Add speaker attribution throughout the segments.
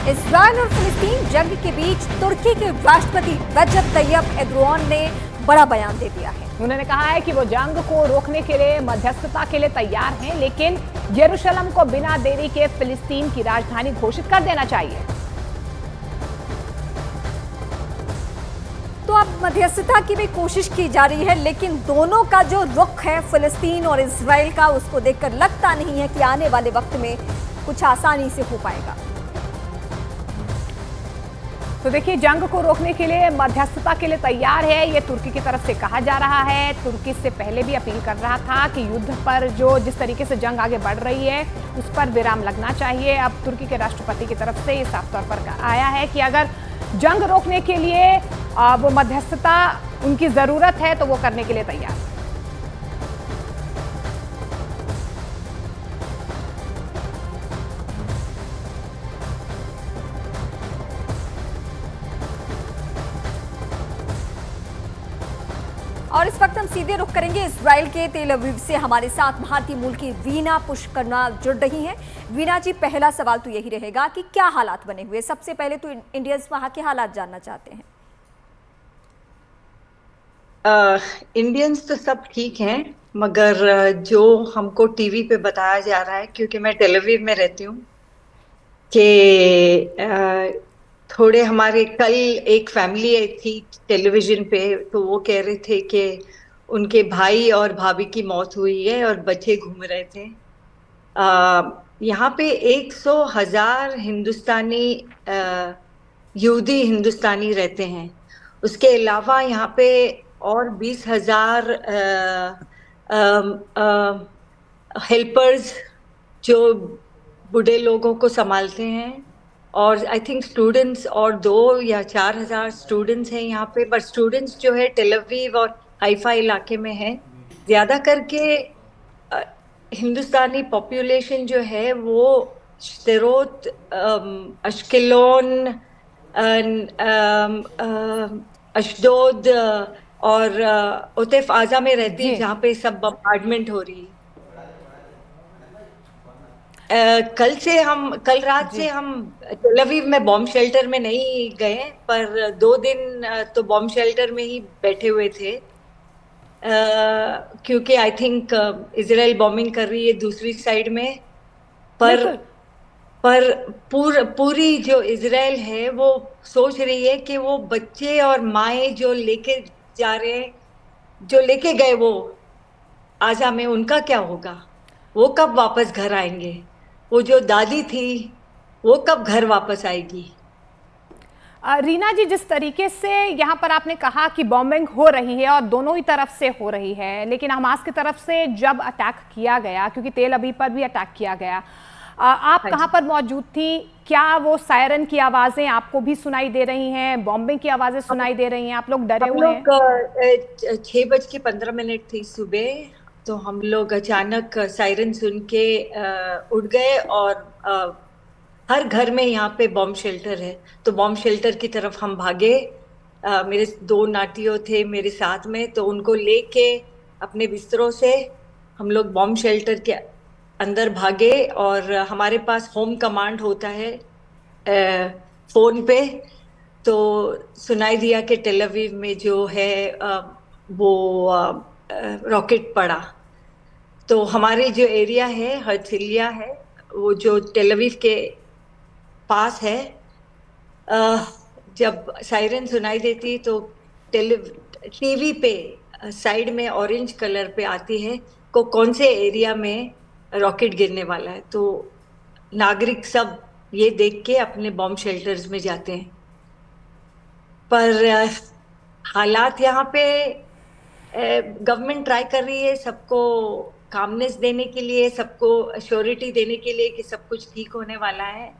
Speaker 1: Israel और फिलिस्तीन जंग के बीच तुर्की के राष्ट्रपति रजब तैयब एर्दोगान ने बड़ा बयान दे दिया है।
Speaker 2: उन्होंने कहा है कि वो जंग को रोकने के लिए मध्यस्थता के लिए तैयार हैं, लेकिन यरूशलेम को बिना देरी के फिलिस्तीन की राजधानी घोषित कर देना चाहिए।
Speaker 1: तो अब मध्यस्थता की भी कोशिश की जा रही है, लेकिन दोनों का जो रुख है फिलिस्तीन और इजराइल का, उसको देखकर लगता नहीं है कि आने वाले वक्त में कुछ आसानी से हो पाएगा।
Speaker 2: तो देखिए, जंग को रोकने के लिए मध्यस्थता के लिए तैयार है, ये तुर्की की तरफ से कहा जा रहा है। तुर्की इससे पहले भी अपील कर रहा था कि युद्ध पर जिस तरीके से जंग आगे बढ़ रही है उस पर विराम लगना चाहिए। अब तुर्की के राष्ट्रपति की तरफ से ये साफ तौर पर आया है कि अगर जंग रोकने के लिए वो मध्यस्थता उनकी जरूरत है तो वो करने के लिए तैयार है।
Speaker 1: और इस वक्त हम सीधे रुख करेंगे इजराइल के तेल अवीव से। हमारे साथ भारतीय मूल की वीना पुष्करना जुड़ रही हैं। वीना जी, पहला सवाल तो यही रहेगा कि क्या हालात बने हुए। सबसे पहले तो इंडियंस वहां के हालात जानना चाहते हैं।
Speaker 3: इंडियंस तो सब ठीक हैं, मगर जो हमको टीवी पे बताया जा रहा है, क्योंकि मैं टेल अवीव में रहती हूँ, कि थोड़े हमारे कल एक फैमिली आई थी टेलीविजन पे, तो वो कह रहे थे कि उनके भाई और भाभी की मौत हुई है और बच्चे घूम रहे थे। यहाँ पे 100,000 हिंदुस्तानी यहूदी हिंदुस्तानी रहते हैं। उसके अलावा यहाँ पे और 20,000 हेल्पर्स जो बूढ़े लोगों को संभालते हैं, और आई थिंक स्टूडेंट्स और 2 या 4,000 स्टूडेंट्स हैं यहाँ पे। बट स्टूडेंट्स जो है टेल अवीव और हाइफा इलाके में है ज्यादा करके। हिंदुस्तानी पॉपुलेशन जो है वो शदेरोत, अश्केलोन, अशदोद और उतफ आजा में रहती है, जहाँ पे सब बम्बार्डमेंट हो रही है। कल रात से हम टेल अवीव में बॉम्ब शेल्टर में नहीं गए, पर 2 दिन तो बॉम्ब शेल्टर में ही बैठे हुए थे, क्योंकि आई थिंक इजराइल बॉम्बिंग कर रही है दूसरी साइड में। पर पूरी जो इजराइल है वो सोच रही है कि वो बच्चे और माएँ जो लेके जा रहे हैं, जो लेके गए वो आजा में, उनका क्या होगा? वो कब वापस घर आएंगे? वो जो दादी थी वो कब घर वापस आएगी?
Speaker 2: रीना जी, जिस तरीके से यहाँ पर आपने कहा कि बॉम्बिंग हो रही है और दोनों ही तरफ से हो रही है, लेकिन हमास की तरफ से जब अटैक किया गया, क्योंकि तेल अवीव पर भी अटैक किया गया, आप कहाँ पर मौजूद थी? क्या वो सायरन की आवाजें आपको भी सुनाई दे रही हैं? बॉम्बिंग की आवाजें सुनाई दे रही हैं? आप लोग डरे हुए हैं?
Speaker 3: 6:15 थी सुबह, तो हम लोग अचानक सायरन सुन के उठ गए, और हर घर में यहाँ पे बॉम्ब शेल्टर है, तो बॉम्ब शेल्टर की तरफ हम भागे। मेरे 2 नातियों थे मेरे साथ में, तो उनको लेके अपने बिस्तरों से हम लोग बॉम्ब शेल्टर के अंदर भागे। और हमारे पास होम कमांड होता है फोन पे, तो सुनाई दिया कि टेल अवीव में जो है वो रॉकेट पड़ा। तो हमारे जो एरिया है हर्सिलिया है, वो जो टेल अवीव के पास है, जब सायरन सुनाई देती तो टीवी पे साइड में ऑरेंज कलर पे आती है को कौन से एरिया में रॉकेट गिरने वाला है, तो नागरिक सब ये देख के अपने बॉम्ब शेल्टर्स में जाते हैं। पर हालात यहाँ पे, गवर्नमेंट ट्राई कर रही है सबको कामनेस देने के लिए, सबको अश्योरिटी देने के लिए कि सब कुछ ठीक होने वाला है,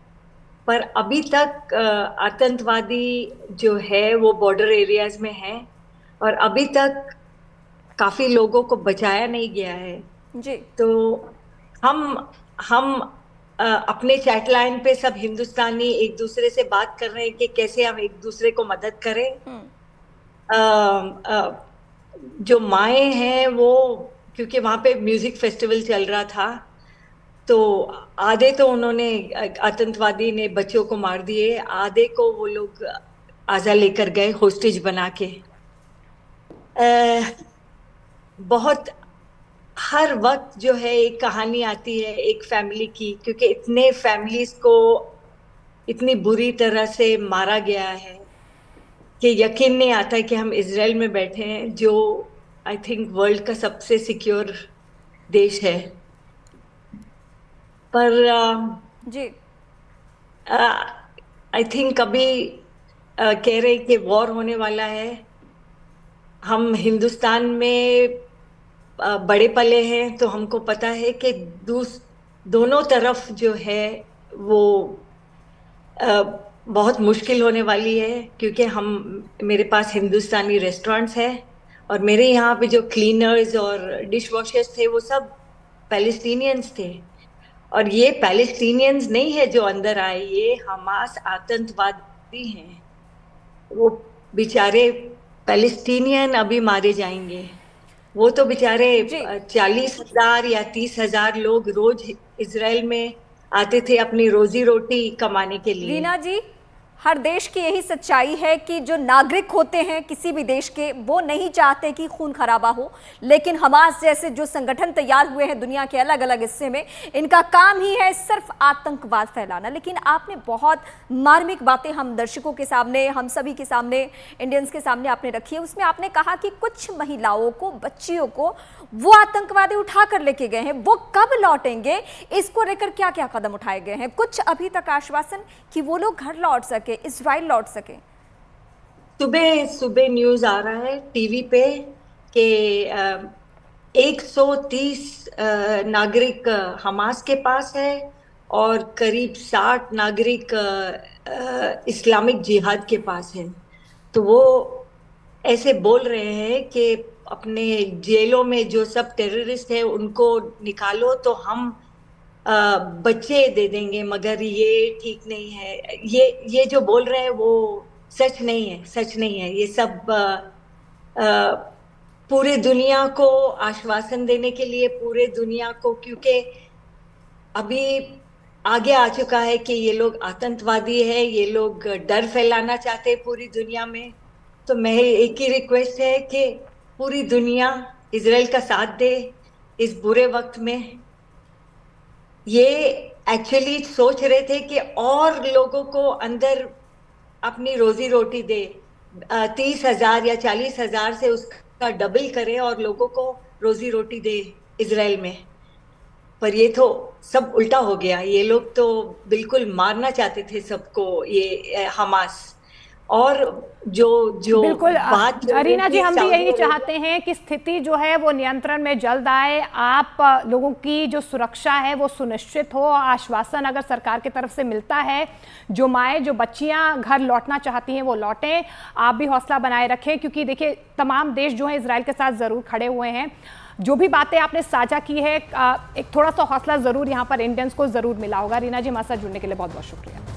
Speaker 3: पर अभी तक आतंकवादी जो है वो बॉर्डर एरियाज में है, और अभी तक काफी लोगों को बचाया नहीं गया है
Speaker 1: जी।
Speaker 3: तो हम अपने चैट लाइन पे सब हिंदुस्तानी एक दूसरे से बात कर रहे हैं कि कैसे हम एक दूसरे को मदद करें। जो माएँ हैं वो, क्योंकि वहां पे म्यूजिक फेस्टिवल चल रहा था, तो आधे तो उन्होंने, आतंकवादी ने बच्चों को मार दिए, आधे को वो लोग आजा लेकर गए होस्टेज बना के। बहुत, हर वक्त जो है एक कहानी आती है एक फैमिली की, क्योंकि इतने फैमिलीज को इतनी बुरी तरह से मारा गया है कि यकीन नहीं आता कि हम इजराइल में बैठे हैं, जो आई थिंक वर्ल्ड का सबसे सिक्योर देश है। पर
Speaker 1: जी
Speaker 3: आई थिंक अभी कह रहे कि वॉर होने वाला है। हम हिंदुस्तान में बड़े पले हैं, तो हमको पता है कि दोनों तरफ जो है वो बहुत मुश्किल होने वाली है, क्योंकि मेरे पास हिंदुस्तानी रेस्टोरेंट्स हैं और मेरे यहाँ पे जो क्लीनर्स और डिश वॉशर्स थे वो सब पैलेस्टीनियंस थे। और ये पैलेस्टीनियंस नहीं है जो अंदर आए, ये हमास आतंकवादी हैं। वो बेचारे पैलेस्टीनियन अभी मारे जाएंगे। वो तो बेचारे 40,000 या 30,000 लोग रोज इजराइल में आते थे अपनी रोजी रोटी कमाने के लिए।
Speaker 1: वीना जी, हर देश की यही सच्चाई है कि जो नागरिक होते हैं किसी भी देश के, वो नहीं चाहते कि खून खराबा हो, लेकिन हमास जैसे जो संगठन तैयार हुए हैं दुनिया के अलग अलग हिस्से में, इनका काम ही है सिर्फ आतंकवाद फैलाना। लेकिन आपने बहुत मार्मिक बातें हम दर्शकों के सामने, हम सभी के सामने, इंडियंस के सामने आपने रखी है। उसमें आपने कहा कि कुछ महिलाओं को, बच्चियों को वो आतंकवादी उठा कर लेके गए हैं, वो कब लौटेंगे, इसको लेकर क्या क्या कदम उठाए गए हैं? कुछ अभी तक आश्वासन कि वो लोग घर लौट सके, इजराइल लौट सके?
Speaker 3: सुबह सुबह न्यूज आ रहा है टीवी पे कि 130 नागरिक हमास के पास है और करीब 60 नागरिक इस्लामिक जिहाद के पास है। तो वो ऐसे बोल रहे हैं कि अपने जेलों में जो सब टेररिस्ट है उनको निकालो तो हम बच्चे दे देंगे, मगर ये ठीक नहीं है। ये जो बोल रहे हैं वो सच नहीं है, सच नहीं है। ये सब पूरे दुनिया को आश्वासन देने के लिए, पूरे दुनिया को, क्योंकि अभी आगे आ चुका है कि ये लोग आतंकवादी है, ये लोग डर फैलाना चाहते हैं पूरी दुनिया में। तो मैं एक ही रिक्वेस्ट है कि पूरी दुनिया इजराइल का साथ दे इस बुरे वक्त में। ये एक्चुअली सोच रहे थे कि और लोगों को अंदर अपनी रोजी रोटी दे, 30,000 या 40,000 से उसका डबल करे और लोगों को रोजी रोटी दे इजराइल में। पर ये तो सब उल्टा हो गया। ये लोग तो बिल्कुल मारना चाहते थे सबको, ये हमास। और जो
Speaker 2: बिल्कुल
Speaker 3: बात
Speaker 2: रीना जी, हम भी यही चाहते हैं कि स्थिति जो है वो नियंत्रण में जल्द आए, आप लोगों की जो सुरक्षा है वो सुनिश्चित हो। आश्वासन अगर सरकार की तरफ से मिलता है, जो माएँ, जो बच्चियां घर लौटना चाहती हैं वो लौटें। आप भी हौसला बनाए रखें, क्योंकि देखिए तमाम देश जो है इजराइल के साथ ज़रूर खड़े हुए हैं। जो भी बातें आपने साझा की है, एक थोड़ा सा हौसला ज़रूर यहाँ पर इंडियंस को ज़रूर मिला होगा। रीना जी, हमारे साथ जुड़ने के लिए बहुत बहुत शुक्रिया।